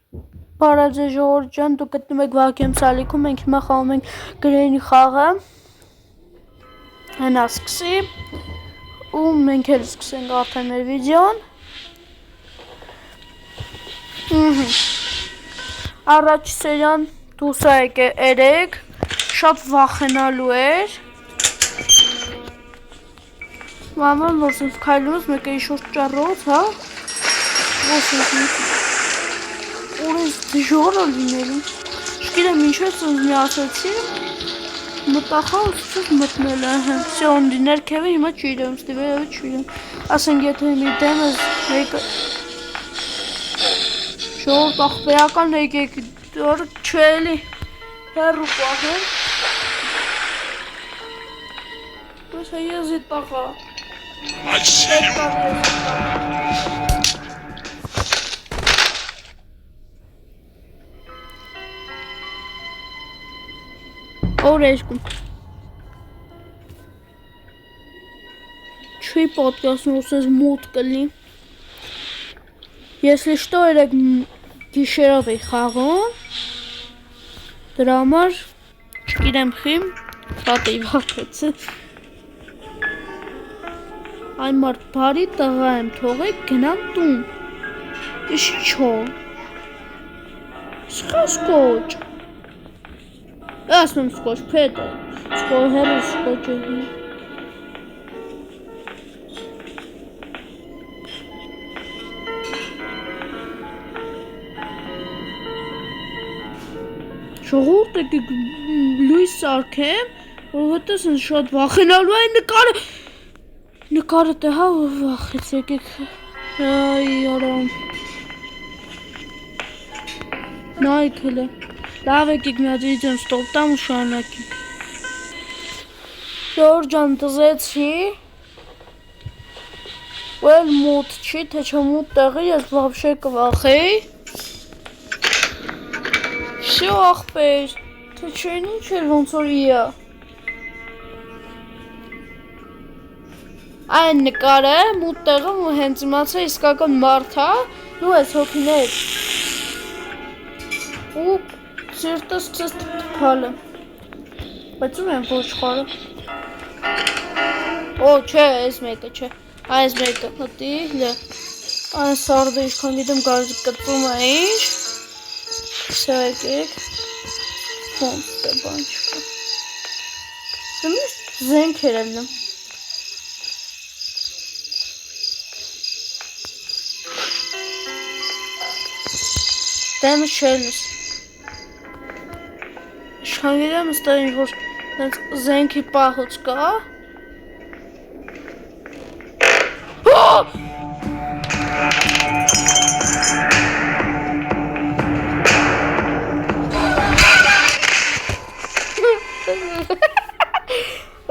Բարաձե ժողովուրդ ջան, դուք գտնում եք Վահագեմ սալիքում, մենք հիմա խաղում ենք գրեյնի խաղը, հենա սկսի, ու մենք էլ սկսենք արդեն մեր վիդեոն, առաջ սերյան դուսա եկե երեկ, շատ վախենալու էր, մաման որ սենց քայլում ես մեկը իշոր ճարոց, հա, որ սենց Ուրես դժոր է լինելու, չգիտեմ ինչ է սենց մի ասեցի, մտախա ու սենց մտնել է, վսյո ոնդի ներքև է, հիմա չիրեմ, ստիվերևը չիրեմ, ասենք եթե մի դեմ ես մեկը, ժողորդ աղբերական եկեք, դոր չելի, հեռու պահեմ, ես է եզի տաղա, Օրեշկում Չի պատկասնում, որ սենց մոտ կլի Если что, երեք գիշերով էի խաղում Դրա համար չգիտեմ խիմ Շատ էի վախեցը Այն մարդ բարի տղա եմ թողեք գնամ տուն Իշ չո Սխասկոչ Ասում սկոչ, փետը, հերու սկոչ է Ժողորդ եկեք լույս սարքեմ, որ հետո սենց շատ վախենալու այն նկարը տե հա վախեց եկեք, այ արամ, նայք հլը Լավ եկեք մի հատ վիդեոն ստոպ տամ ու շարունակենք Ժողովուրդ ջան տզեցի ու էլ մոտ չի, թե չէ մոտ տեղի ես վաբշե կվախեի Վսյո աղբեր, թե չեն ինչ էր ոնց որ իա Այն նկարը մոտ տեղում ու հենց իմացա իսկական մարդ հա ու ես հոգիներ ու Սիրտը սկսեց թփալը, բայց ում եմ ոչխարը, Օ, չէ, ես մեկը, չէ, այս մեկը, հտի, լը, այս սարդը իշքան գիտեմ կարծի կտվում է ինչ, սա եկեք, ոնց դե բան չկա, Դմիշտ զենք էր ելնեմ, Դեմը շելնս, Իշխան գիտեմ ստա ինչ-որ զենքի պահոց կա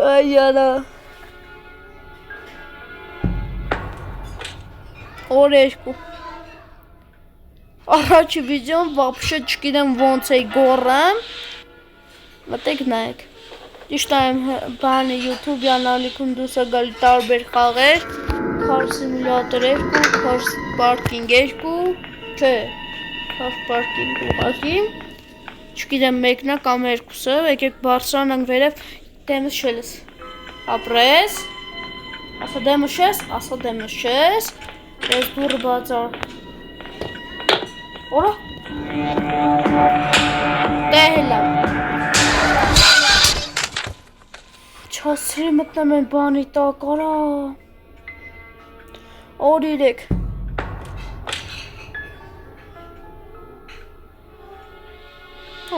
Այ յանա Օրեշկու Առաջի վիդեոն վապշե չգիտեմ ոնց էի գորեմ Մտեք նայեք Ճիշտ այն բանը YouTube-յան ալիքում դուսա գալի տարբեր խաղեր Քար սիմուլյատոր 2, քար պարկինգ 2 Չէ, քար պարկինգ ուղղակի Չգիտեմ մեկն է կամ երկուսը Եկեք բարձրանանք վերև դեմս շելս Ապրես Ասա դեմս շես, ասա դեմս շես Ես դուրը բացար Օրա Դե հելա Չասրի մտնեմ են բանի տակ, արա Օր իրեք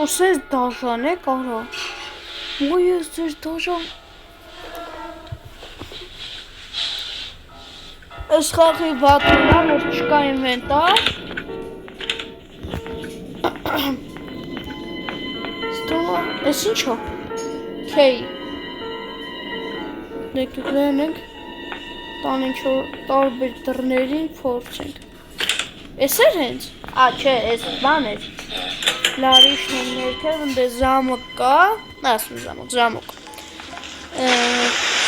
Ասես դաժան եք, արա Ոյ ես ձեր դաժան Ես խաղի վատունա, որ չկա ինվենտար Ստոմա, ես ինչ հա Քեյ Եկեք լենենք, տան ինչ-որ տարբեր դռներին փորձենք Ես էր հենց, չէ, ես բան էր Լարիշն են ներքև, ընդ է զամոք կա, ասում զամոք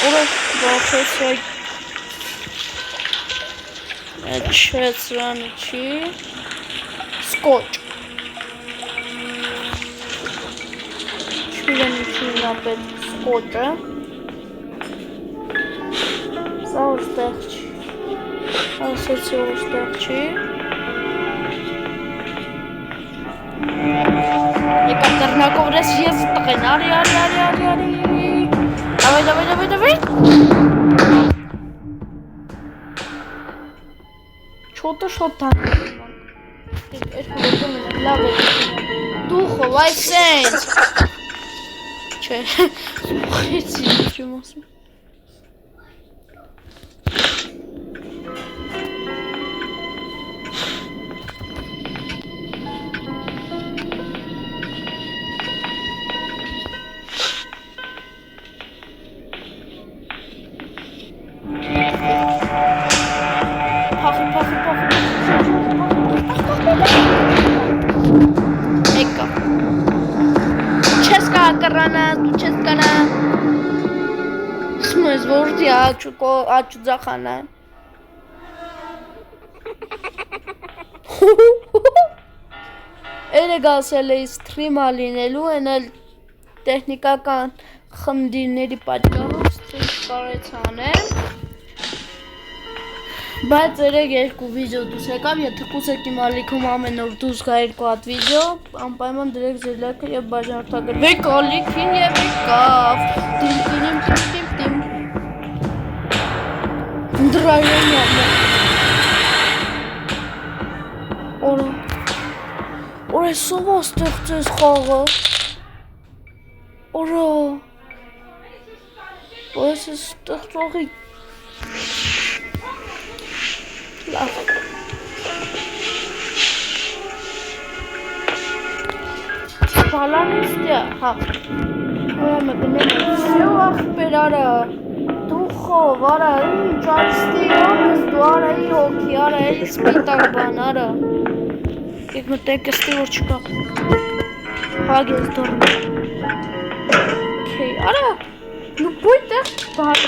Ուրը բախեցրայ Չեցրանի չի Սկոչ Իրենությունն է պետք սկոճը։ Սա որ ստեղ չի։ Ասեցի որ ստեղ չի։ Եկա կռնակով ես տղեն, արի։ Դավայ։ Չոտը շոտ տան։ Երկու մենակ, լավ է։ Դուխով, այս սենց։ Չէ, սուխեցի, չեմ ասում։ Եկա։ Չես կակռանա, դու չես կանա։ Սմես որդի աչու ձախանա։ Էրը գասել էի սթրիմա լինելու, են էլ տեխնիկական խմդիրների պատճառով սթրիմ չկարեց անեմ։ Բայց երեք երկու վիդեո դուս եկավ, եթե կուսեք իմ ալիքում ամեն օր դուս գա երկու հատ վիդեո, անպայման դրեք ձեր լայքը և բաժանորդագրվեք ալիքին և եկավ։ Տիմ։ Դրայրեն յամը։ Օր այսով աստեղծես խաղը։ Օրա։ Բայց ես ստեղծողի։ Լավ։ Բալանիստյա, հա։ Ուրեմը գնեմ սյո աղբեր արա, դուխով, արա, ինչ արստի ոնես դու արա ի հոգի, արա, էլի սպիտակ բան, արա։ Եկ մտեք էստի որ չկա։ Հագ ես դորն։ Կեի, արա, նու բույտ է բար։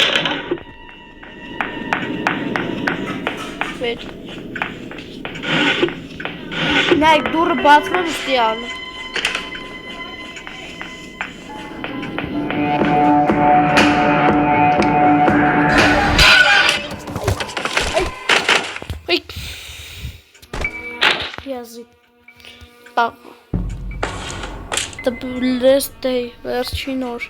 Նայք դուրը բացվում ստի ալը։ Язык. Так. Տբլես դեյ, վերջին օր։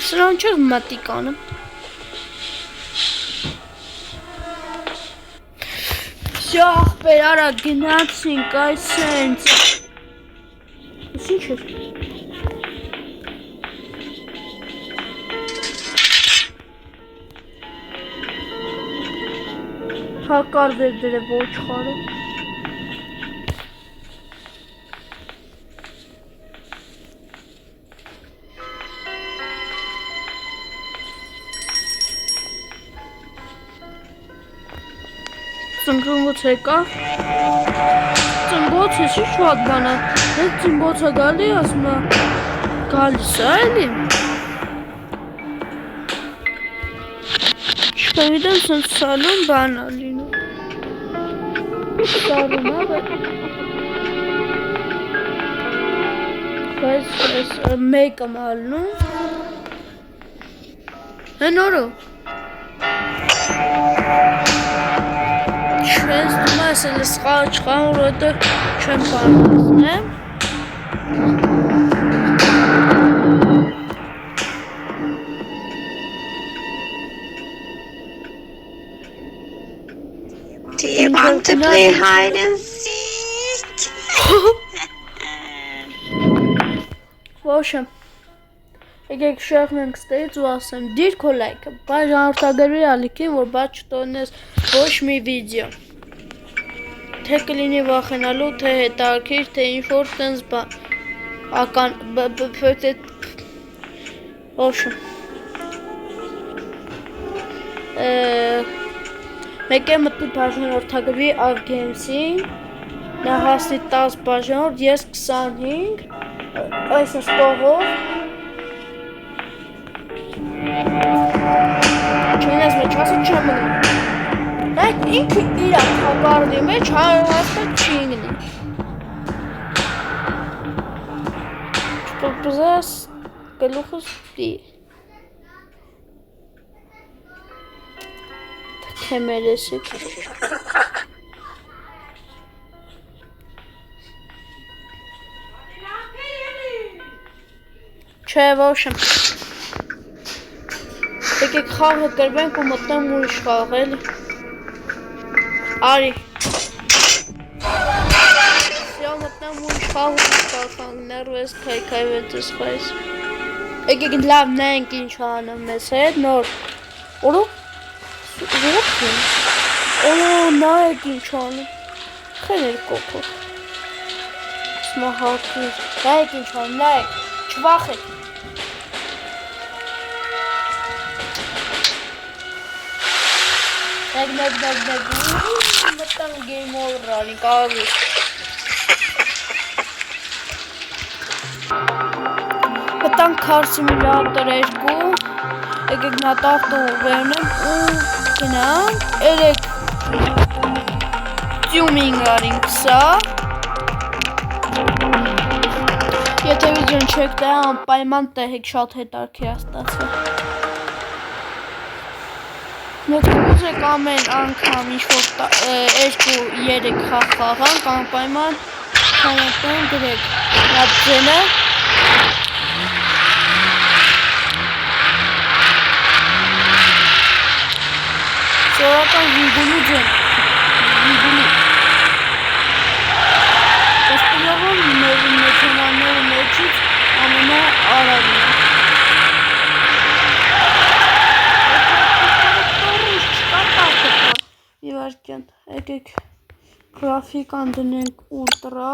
Սրան չեղ մատիկանը։ Սյո աղբեր արա գնացինք այս սենց։ Ես ինչ էր։ Հակար վեր դրե ոչ խարը։ Ծնգոց եկա։ Ծնգոց ես ինչ վատ բանա։ Հետ ծնգոցը գալի ասում է գալիս է էլի։ Չկայդեմ սենց սալում բան է լինում։ Սարում է, բայց մեկ եմ ալնում։ Հեն օրո։ Չես դում ես էլ սխալ չխան, որ հետը չեմ պարմասնեմ։ Do you want to play hide and seek? Ոչմ։ Եկեք շեղնենք ստեից ու ասեմ, դիր քո լայքը, բաժանորդագրվի ալիքին, որ բաց չտոնես ոչ մի վիդեո։ Թե կլինի վախենալու, թե հետաքրքիր, թե ինչ-որ տենց բան։ Ոչմ։ Մեկ է մտնի բաժանորդագրվի Avgames-ին, նա հասնի 10 բաժանորդ, ես 25, այս ստողով չենես մեջ ասը չեմ մնում։ Նայք ինքը իրա թագարդի մեջ հարհաստատ չի ինգնի։ բզես գլուխս դի Թքեմերեսի Չէ, ոչ եմ Եկեք խաղը կրվենք ու մտնեմ ուրիշ խաղ, էլի Արի Սյո մտնեմ ուրիշ խաղ ներվես քայքայվեցս խայս Եկեք լավ նայենք ինչ անում մեզ հետ, նոր Օրո Ուրոքին Օրո նայեք ինչ անում Խեներ կոքով Սմահակիր Նայեք ինչ անում, նայեք Չվախեք Նայք Մտան գեյմ օվր արինք աղուս Մտան քար սիմուլյատոր 2 Եկեք նատավտը ուվերնեմ ու գնանք Երեք Տյումինգ արինք սա Եթե վիդեոն չեք տա անպայման տեհեք շատ հետարքի աստացվա Մենք ուզեք ամեն անգամ ինչ-որ 2-3 խաղ խաղանք անպայման քանատեն գրեք Նատ ձենը Սորական վիգուլու ձեն Վիգուլու Ոսպիլավոն մեքենաները մեջից ամենա արավն է Իվարկյան, եկեք գրաֆիկան դնենք ուլտրա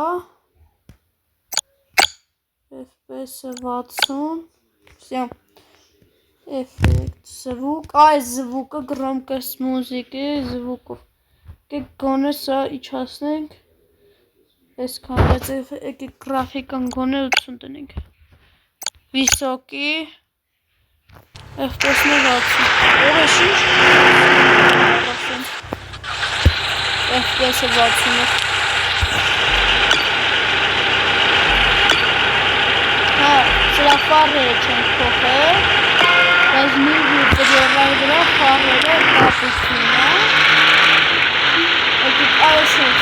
FPS-ը 60 Всё Էֆեկտ, звук Այս звуկը громкость մուզիկի звукով Եկեք գոնե սա իջացնենք Այսքան, բայց եկեք գրաֆիկան գոնե 80 տնենք Վիսոկի FPS-ը 60 Որը շիշ FPS-ը 60 Հա, սրա ֆարերը չենք փոխել Բայց նույն վիդեոյի վրա ֆարերը կապություն է Եկեք այսպես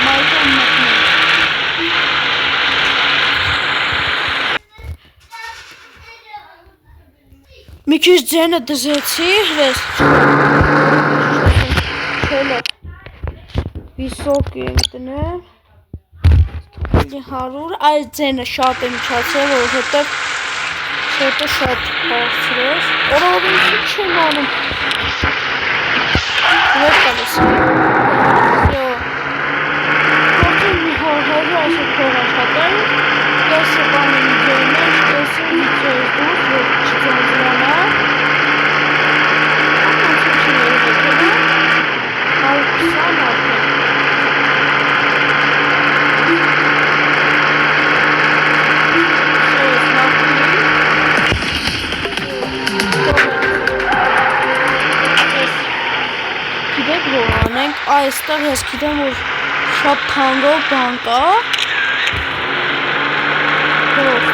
մայքան մտնենք Մի քիչ ձենը դզեցի հրես Վիսոկի եմ տնեմ 100 Այս ձենը շատ եմ իջացել որովհետև Շոտը շատ բարձրես Օրովին չեմ անում Ուրեք կալես Սյո Կորդին մի հորհորը այսը քող աշխատել Կեսը բանը վիդեոյի մեջ Կեսը վիդեոյի դուր Որ չձանձրանա Այստեղ ես գիտեմ, որ շատ թանկով բան կա Գրոտ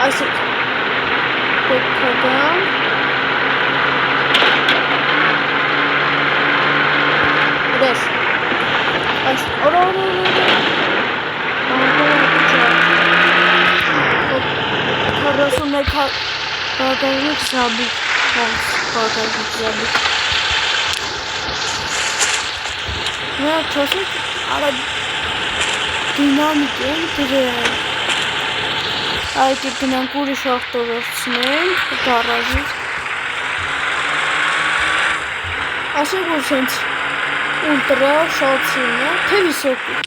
Այսեք Պետքագան Դես Այս Ռասունեք բարգարիք զաբիկ բարգարիք զաբիկ Նա թոսիկ արա դինամիկ են դրել Այդ գնանք ուրիշ ավտովերցնենք գարաժից Ասեք որ սենց ուլտրա շատ սիրն է թե վիսոկի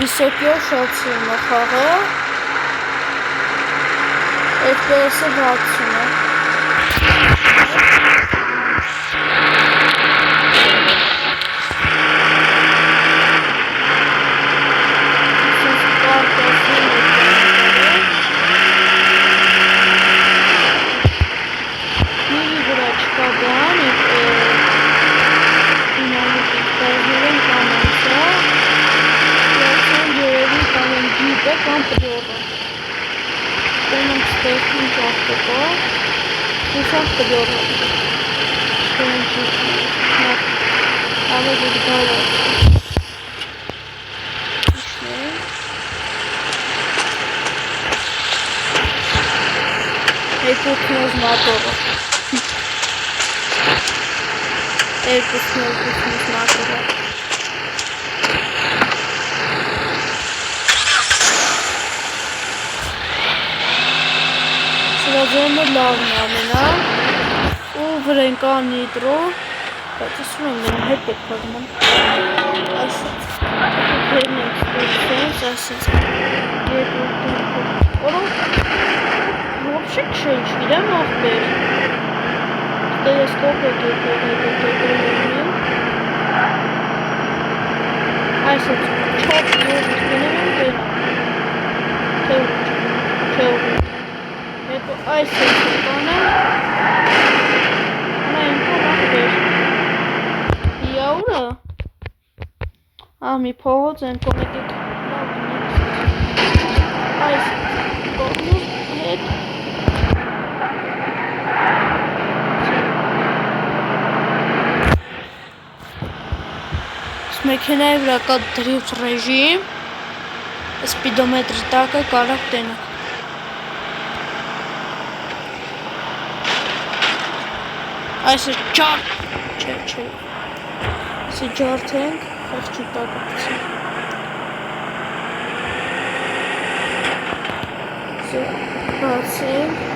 Վիսոկիով շատ սիրն է խաղը FPS-ը 60 է կդորը։ Ավելի դարը։ Երկուսնոց մատորը։ Երկուսնոց մատորը։ Սրաձենը լավն ամենա, ու վրեն կա նիտրո, բայց ասում եմ նեն հետ է պարման, այսից, հերն ենք ստորսենց, այսից, որով, вообще քշեինչ իրեմ աղբեր, տելեսկոպ եք այսից, չոք յուղ գնում եմ դեն, թեուղ, հետո այս է կանեմ, նայն կոն աղբեր, իաուրը, մի փողոց են կոնեկեք, այս կողմուս հետ, մեքենայի վրա կա դրիֆտ ռեժիմ, սպիդոմետրի տակը կարակ տենակ։ Այս է ճարդ, չէ, այս է ճարդ ենք, խեղճի տակը պցին։ Այս է բացենք,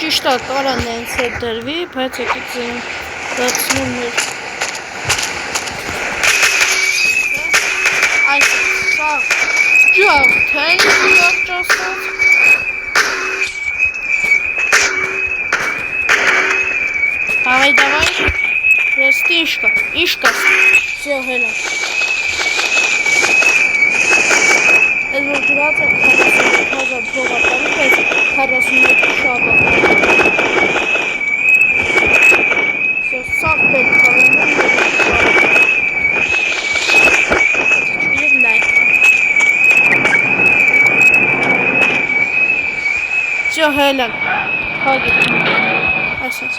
ճիշտ է կարան նենց հետ դրվի, բայց եկեք դարձնում մեր այս սաղ ճաղթ են ճասած Давай, ռեստի ինչ կա, всё, հելա Ես որ գրած է 40,000 փողատանի, բայց 41 շաբա Սաղ պետք կալենում Всё, հելան, հագիտ Այսինց,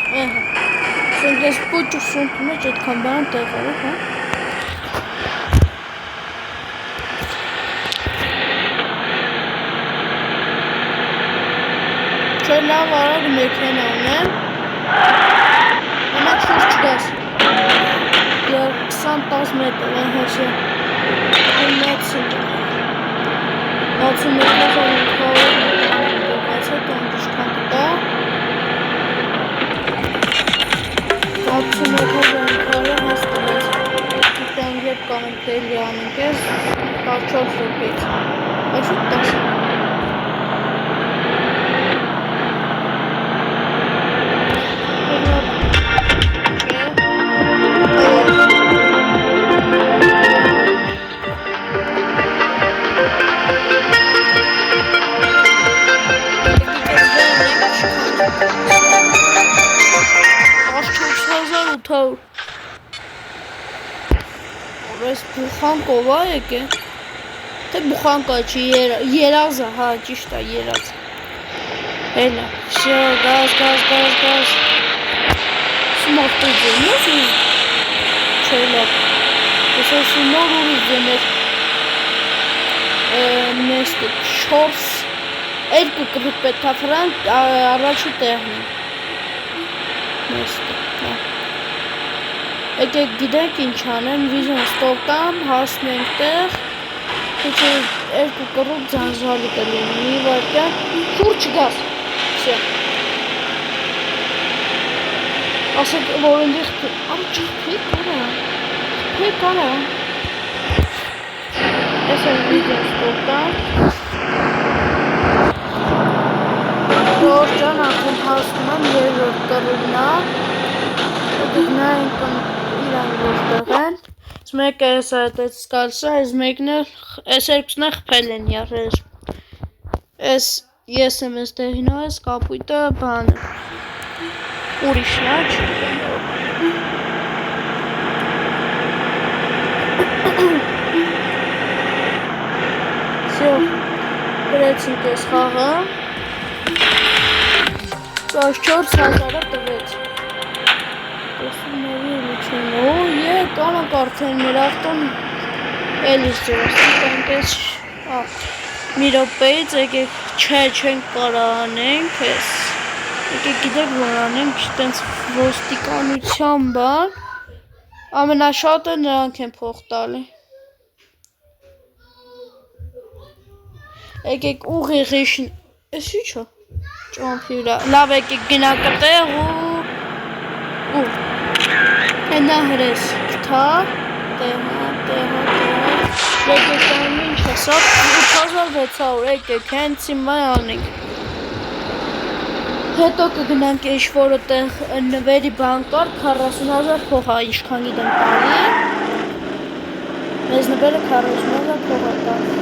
Սենք ես պոճուր սունտու մեջ այդքան բան տեղարով, հա Չէ լավ արագ մեքենա ունեմ Ամա չուր չգաս 20-10 մետր են հոսը Այնացին 60 մետր են քարով Այս հետ անդիշքան կտա 60 մետր են քարով հաստվեց Դիտան երբ կանենք տելի անենք ես 14 ռոպեից Այս ու 10 Այս բուխանկով է եկե Թե բուխանկա չի երազը, հա ճիշտ է երազ Հելա, շո, գազ Սմարտոց է, նոս ու Չէ լավ Ես այս նոր ուրիզ եմ էր Նեստը 4 2 կրուտ պետք է ֆրանկ առաջի տեղն է նեստը եկեք գիտեք ինչ անեմ վիզոն ստով կամ հասնենք տեղ թե 2 կրուտ ձանձալի կլինի մի վարկյան շուր չգաս վսյա ասեք որ ընդեղ փեք արա ես եմ վիզոն ստով կամ Ջան արդեն հասնում եմ երրորդ կրուտնա գնանք իրան որտեղ են այս մեկը էս այդպես սկալսը այս մեկն է այս երկուսն է խփել են յարել այս ես եմ այս տեղինով այս կապույտը բանը ուրիշն է Всё գրեցինք այս խաղը 4000-ը տվեց Տեսումների լիչեն կանանք արդեն մեր ավտոն էլիս ջրասենք ես մի րոպեից եկեք չենք կարա անենք ես եկեք գիտեք որ անենք տենց ոստիկանության բան ամենաշատը նրանք են փող տալի եկեք ուղիղ իշն ես ինչո Ճամփի վրա լավ եկեք գնանք այդտեղ ու հենա հրես թա եկեք անում ինչ հեսա 8600 եկեք հենց հիմա անենք հետո կգնանք ինչ-որ այդտեղ նվերի բան կար 40000 փող է ինչքան գիտեմ տալի մեզ նվերը 40000 փող է տալի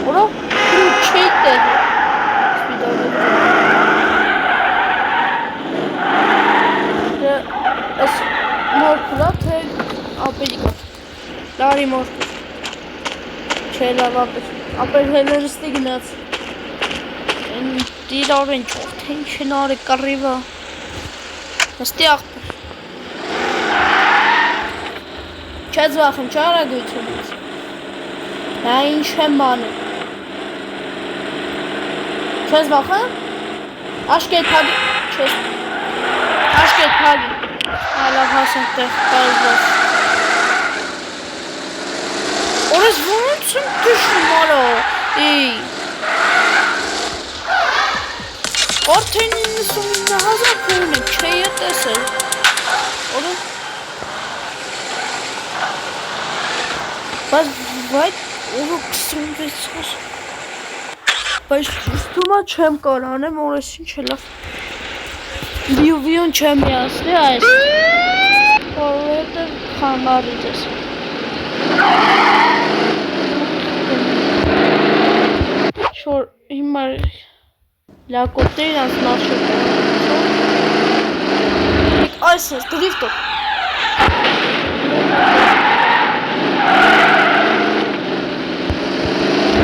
Ուրո չի տեղը Այս մորքուլա թե ապելի կոչ լարի մորքուլ չէ լավ ապել հելերստի գնաց դիրար են ճորդ ինչ են արի կռիվա նստի աղբեր չեզ վախում չա արագությունից նա ինչ եմ բանում չեզ վախում աշկետ հագի չեզ աշկետ հագի Ալավ հասանք տեղ կազված Օրես ոնց եմ դիշում արա Արդեն 99000 փողն է չէի է տեսել Օրես Բայց վայտ օրը 26 Բայց ճուստումա չեմ կար անեմ օրես ինչ է լավ Բիուվիոն չեմ միասնի այս Որովհետև խանգարից ես Շոր հիմա լակոտերին անց մաշոտ Այս ես դրիվտով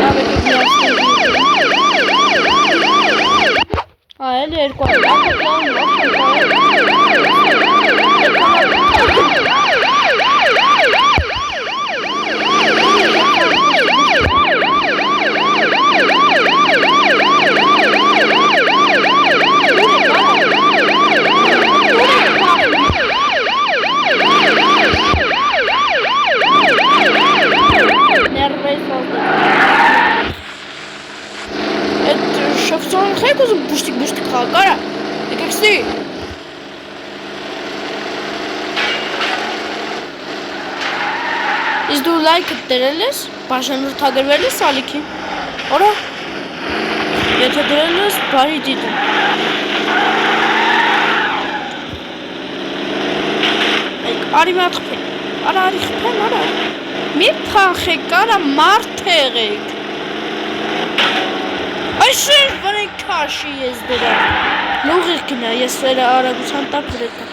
Լավ եկեք միասնի Այլ երկու Բուշտիկ խաղակարա, եկեք ստի Իս դու լայքը դրել ես, բաժանորդագրվել ես ալիքին Օրա, եթե դրել ես, բարի դիտում Արի մատ խպեն, արի խպեն, արա Մի պանխեք, արա մարդ եղեք Այսր վրեն կաշի ես դրա Լուղիղ գնա, ես վերը արագության տակ վրետա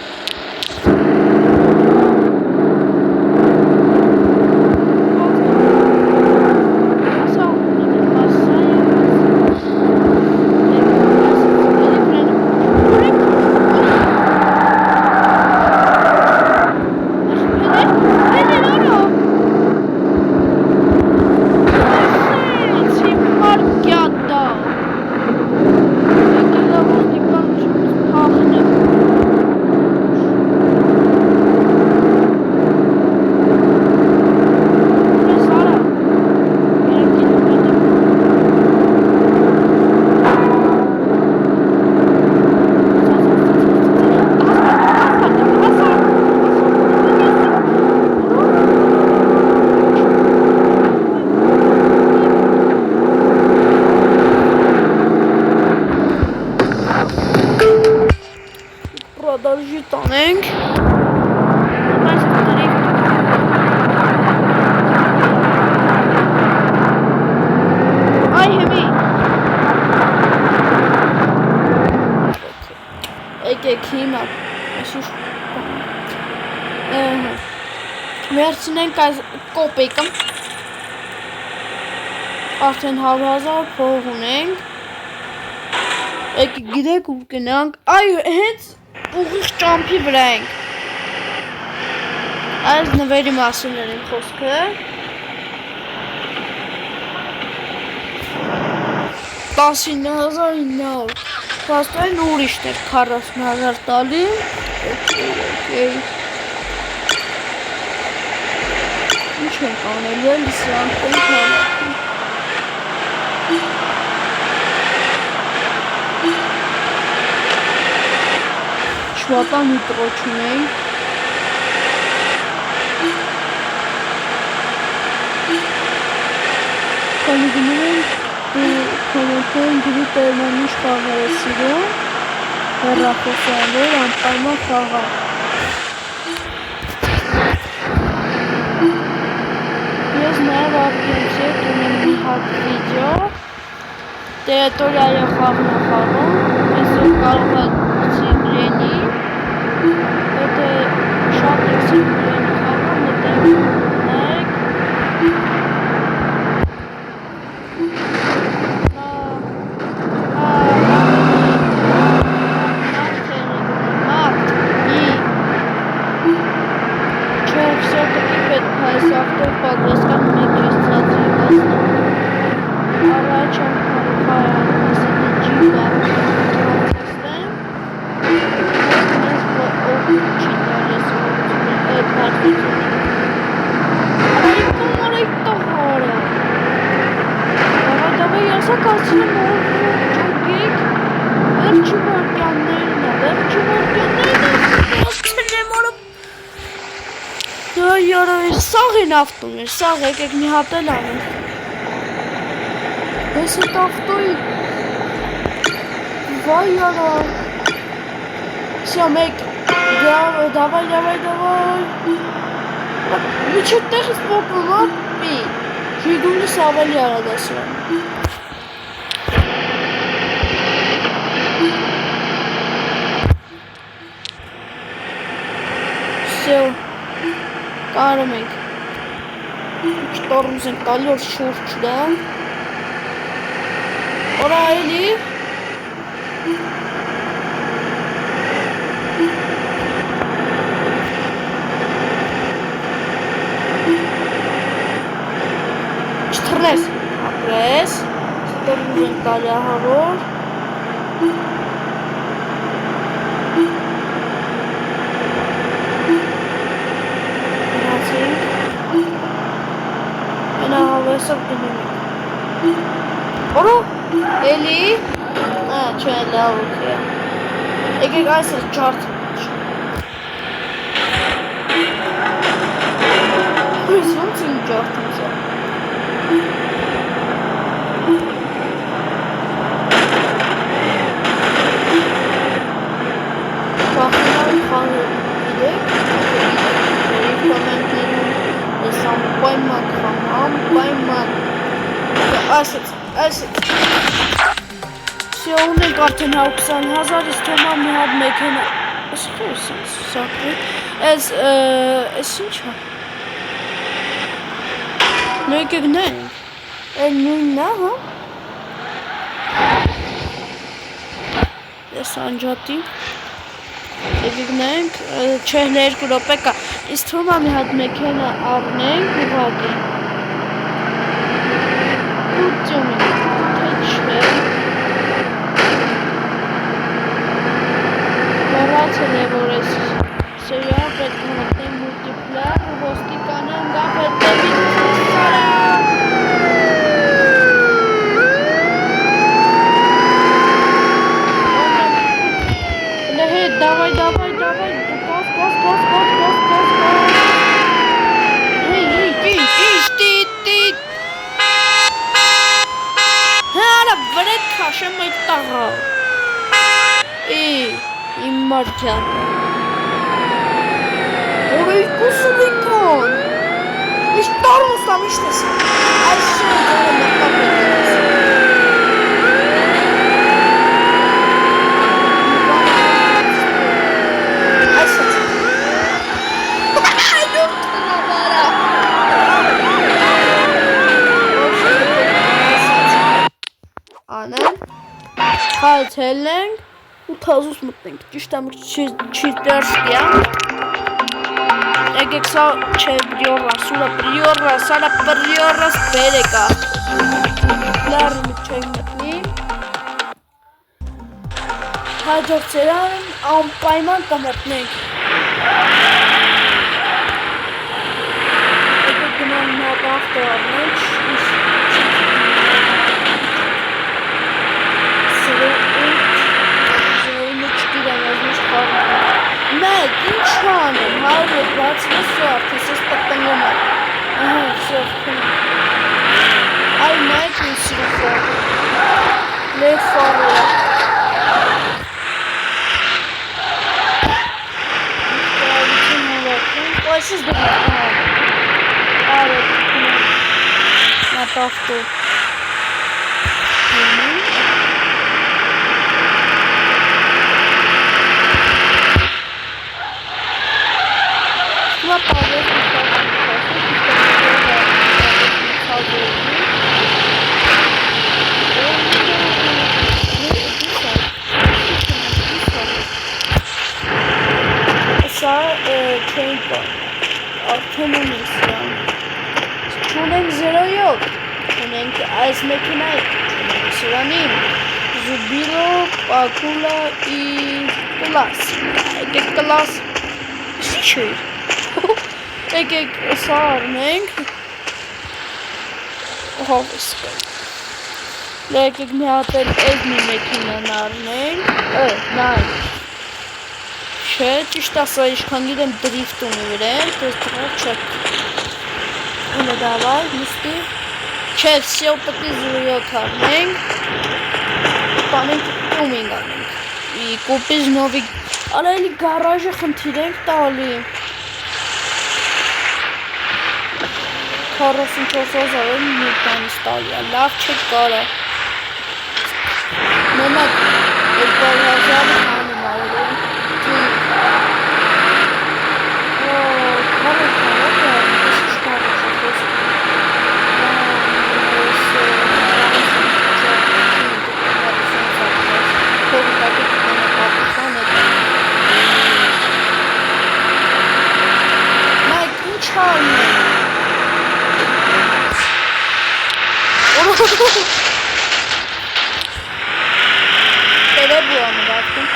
Շվադարժի տանենք։ Այ հիմի։ Եկեք հիմա։ Վերցնենք այս կոպեկը։ Արդեն 100,000 փող ունենք։ Եկեք գիտեք ու գնանք։ Այ հենց ուղիղ ճամփի վրա ենք։ Այս նվերի մասին էր իմ խոսքը։ 19,900 Պաստային ուրիշն էր 40,000 տալի։ Ինչ ենք անելու են սրանք ենք հավաքում։ Շվատան ու տրոչ ունենք։ Քանի գնում ենք կոմենտեն գրի տերման ինչ խաղար է սիրում, հեռախոսաններ, անպայման խաղար։ Ես նաև ապկենցի հետ ունեմ մի հատ վիդեո, տերետորիայը խաղն է խաղում, այսօր կարող է Սիգրենի, եթե շատ է Սիգրենի խաղում, մտենք ունեք, Պատվեսկան մեկ ես ծածի վասնա առաջ ամպարուխայանը սիդի բաղթեսնեմ ես օգուտ չի տալես այդ բաղթեսնեմ այգում արեք տողարը դավայ ասակ ասիլեմ ճոգեք վերջի վարկյաններն է Յարը սաղ են ավտում էր, սաղ եկեք մի հատ էլ անենք Ես էտ ավտոյի Վայ յարա Սյա մեկ Դավայ Միչև տեղից պոպում ապի Ժիգուլիս ավելի արադասրան Սյա Կարում ենք Շտորմս ենք տալի որ շուրջ չդան Որա այլի Չթռնես ապրես Շտորմս ենք տալի ահավոր Հավեսով գնում ենք Որո էլի Չէ լավ ոքի Եկեք այս է ճարդ Ես ոնց իմ ճարդ ինձ է Պախնարի խաղը գիտեք Կոմենտներում Ես անպայման խամ, անպայման Այսեց Սյա ունենք արդեն 120,000 Ես թոմա մի հատ մեքենա Ես խոս ես սակրի Ես ինչ հա Նույնք եք նենք Էլ նույնն է հա Ես անջատի Եկեք նենք Չէ ներկու ռոպեկա Ես թոմա մի հատ մեքենա առնենք ուղագի Ուտյոմին Թե չէ Բառացել է որ ես Սերիա պետք է մտնեմ մուլտիպլար ու ոստիկանան գա պետք է վիցուսարա Լեհետ դավայ Հարա վրետ քաշեմ այդ տաղա Իմ մարգյան։ Որը կուսուլիկոն։ Իշտ տարոստամ իշտ ես։ Այս շեն ձարը մտապետ ես։ Այս ես։ Այդուր տնավարա։ Անեն, խայցել ենք, ու թազուս մտնենք, ճիշտ ամիք չի դերստիա, եկեք սա չէ բրիորը, սարա բրիորը սպերեկա, լարը միջեք մտնի, հաջող ծերան անպայման կմտնենք, եկեք գնան նապաղ տորնենք, Մեկ, ինչ անեմ, հարը բացվես ու արդես ես տպտնգում է Ահա, վսով կնում Այ մեկ ինչ սիրուխոր Լեկ ֆարը Կրավիցին հոլակում Այս ես դգնակ Արը դգնակ Նապաղտու Հիմա պարվես Սա չենք արդեն ունես Չունենք 0-յոտ Չունենք այս մեկինայ Չունենք սրանին Զուբիլո, պակուլա, ի կլաս Եկեք կլաս Չի Եկեք սա արնենք Հովս Եկեք մի հատել էդ մի մեկինան արնենք նայք Չէ, ճիշտ ասա իշխան գիտեմ դրիվտ ունի վրեն Տես դրավ չեք Ունը դավայ, նստի Չէ, սյո պտի 0-7 արնենք Պանենք տումինգ արնենք Կոպիզ նովի Արա էլի գարաժը խնդիր ենք տալի 44,000 մի տանից տալի է, լավ չեք կարա Մենակ 200,000 հանում արել Կարը խարակ է, ես չկարը շախոս Մայք, ինչ հանում է Տերեբու ամը դատում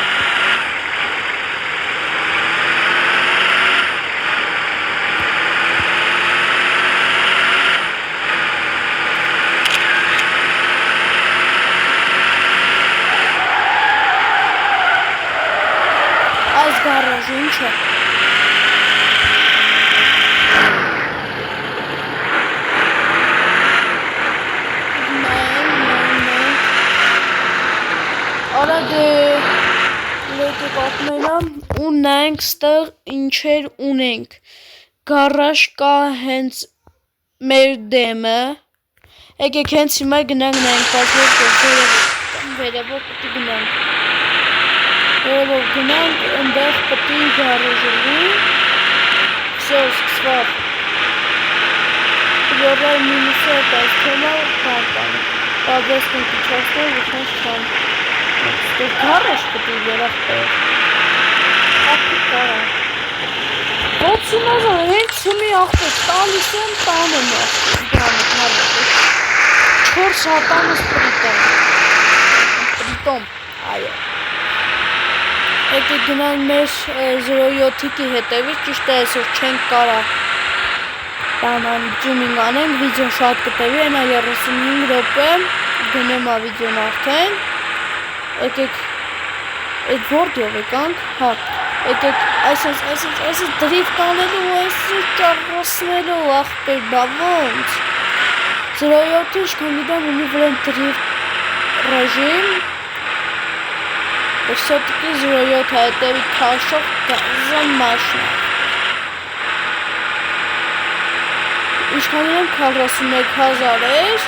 Այս գարաժը ինչ է Արա դե լեկը պատմենամ ունենք ստեղ ինչեր ունենք Գարաժ կա հենց մեր դեմը Եկեք հենց հիմա գնանք նայենք վերևով պտի գնանք Վերևով գնանք ընդեղ պտի գարաժելու Всё, սկսված Յորալ մինուսը այս թեմա կան Պագես կնկիչասներ վխանց չան Ստեղ գարաժ պտի երախ տեղ Աղթի կարա Ոցին ազար, հենց հիմի աղթեք տալիս եմ տանեմ աղթեք Չորս հատանս պրիտոմ Այո Եկեք գնանք մեր 0-7-ի հետևից, ճիշտ է այսօր չենք կարա Տանան ջումինգ անենք, վիդեոն շատ կտևի, ենա 35 րոպե, գնեմ ա վիդեոն արդեն Եկեք, այդ որդյով եկանք, հա Եկեք այս դրիվ կանելու, այս ճարվոսնելու, աղբեր, բա ոնց 0-7-ի շքան գիտեմ ունի վրեն դրիվ ռեժիմ Все-таки 07 հետևի քաշող գազան մաշնա։ Իշխանին 41,000 էր։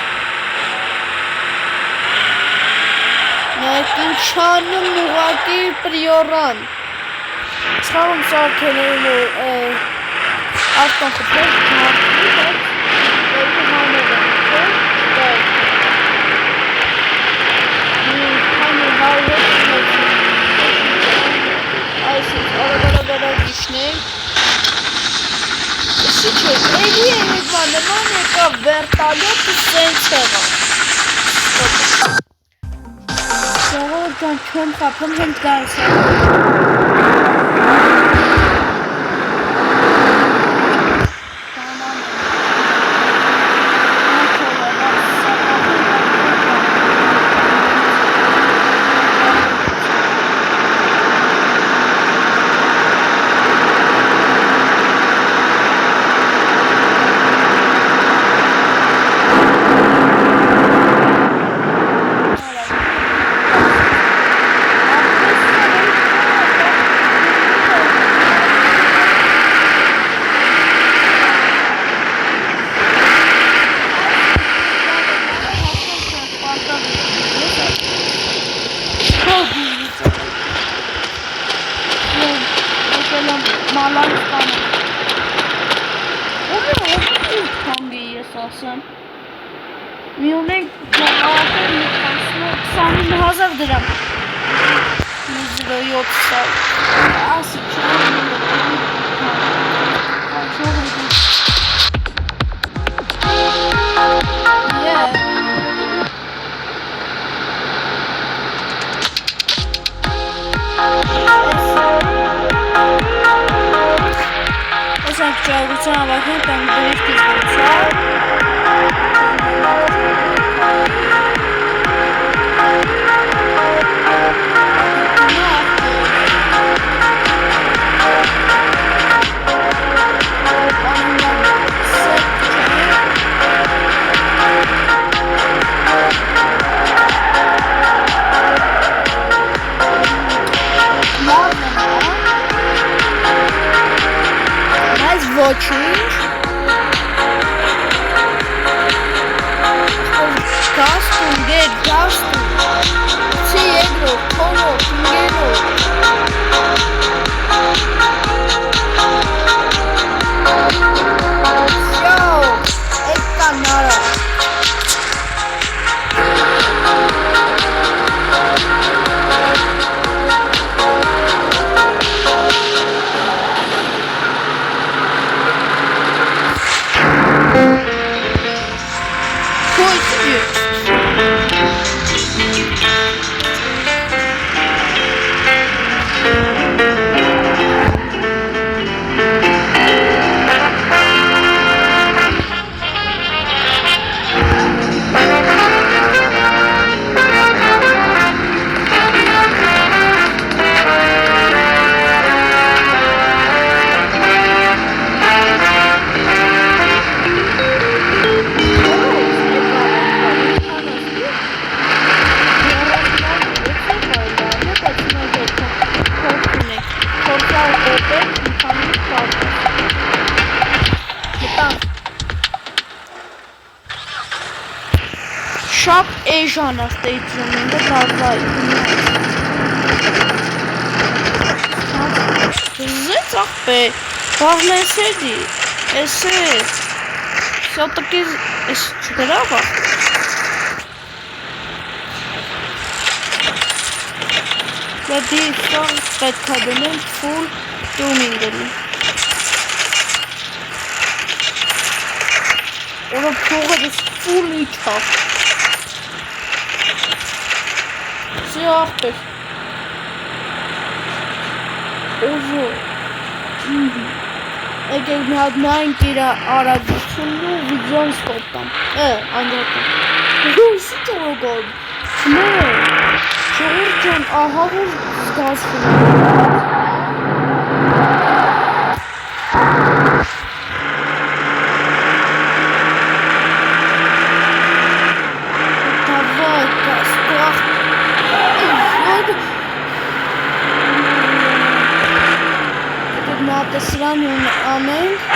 Նայք ինչանում ուղակի պրիորան։ Չարում սարքեներում արտան խպեր մարդի հետ էլի հանել են, չէ՞, չտայք։ Քանի հարվետ այսինք արագ իշնենք։ Իշի չէ, էլի է հետվա նման եկավ վերտալյոտ ու սենց եղավ։ Ժողով ջան չեմ խապում հենց գալիս է։ Մի ունենք մոկավատեր մի 29,000 դրամ։ Մի 07 սալ։ Ասի Ասանք ճաղության ավակին տան դրիվ կիզվեցավ։ Ոչինչ Գաստուն, գեր, գաստուն Չի եգրով, թորով, ինգերով Շյաո, էտ կա նարա Շապ էժան աստեյցում ինքը կարվայ Զեց աղպեր, բաղլես էդի, ես է Սյատակի ես չգրավա Լադի սան պետքա դնեմ ֆուլ տումինգելի Որը փողը դես ֆուլ իչավ Սի աղպեր Օժո Եկեք մի հատ նայնք իր արագությունն ու վիդեոն ստոպտամ անջատամ Գույսի ճողոգոդ Ժողոր ջան ահա որ զգասվում սրան անենք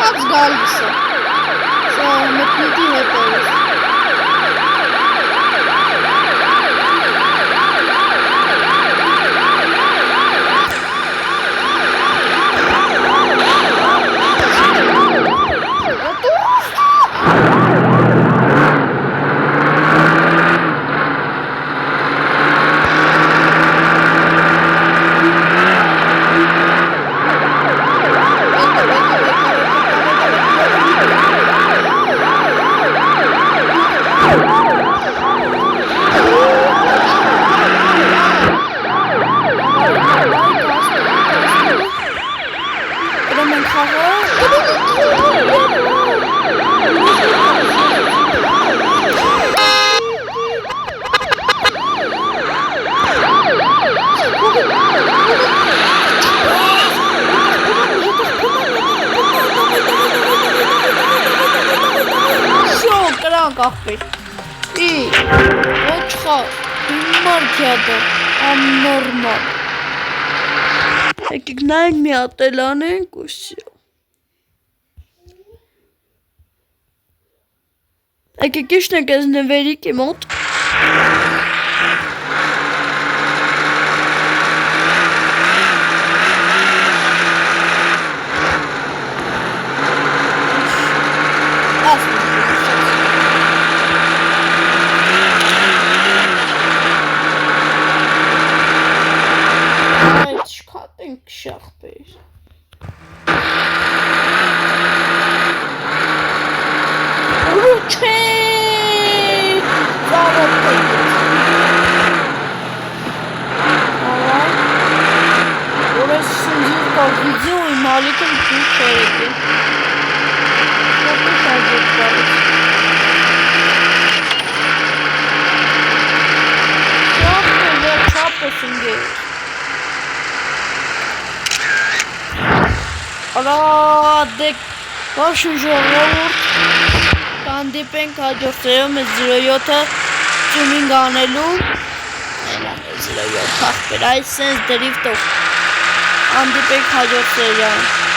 կպած գալիս է սա մտնիտի հետևից աղբեր ոչ խաղ հիմար քյատը աննորմալ եկեք նայենք մի հատ էլ անենք ու եկեք իշնեք ես նվերիկի մոտ Շախբեր Չէ Որես սնձիր կա վիդեո իմ ալիքն դուր չերեկ է Շատը շաջետ կարեց Շախբեր վեր չապը սնգեր Արադեք Բաշուն ժողովուրդ Կանդիպենք հաջորդերով մեզ 07-ը ծունինգ անելու Էլան է 07 աղբեր Այս սենց դրիվտով Կանդիպենք հաջորդ սերիան